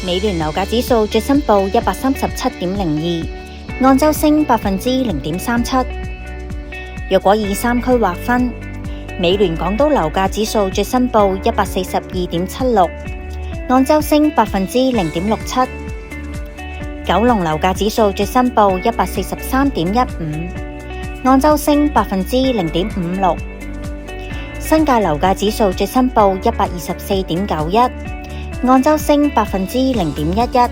美聯樓價指數最新報 137.02， 按周升 0.37%。若果以三區劃分，美聯港島樓價指數最新報 142.76， 按周升 0.67%。九龍樓價指數最新報 143.15， 按周升 0.56%。新界樓價指數最新報 124.91， 按周升 0.11%。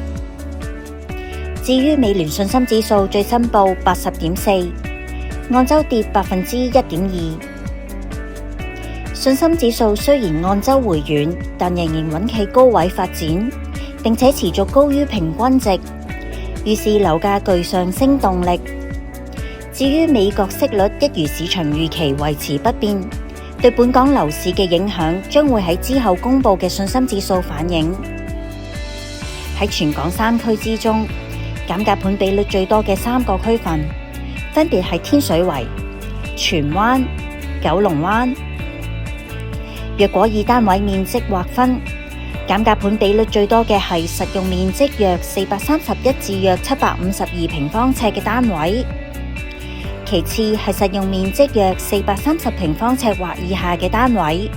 至於美聯信心指數最新報 80.4， 按周跌 1.2%。信心指數雖然按周回軟，但仍然穩企高位發展，並且持續高於平均值，預示樓價具上升動力。至於美國息率一如市場預期維持不變，對本港樓市嘅影響將會喺之後公布嘅信心指數反映。喺全港三區之中，減價盤比率最多嘅三個區份，分別係天水圍、荃灣、九龍灣。若果以單位面積劃分，減價盤比率最多嘅係實用面積約431至約752平方尺嘅單位，其次係實用面積約430平方尺或以下嘅單位，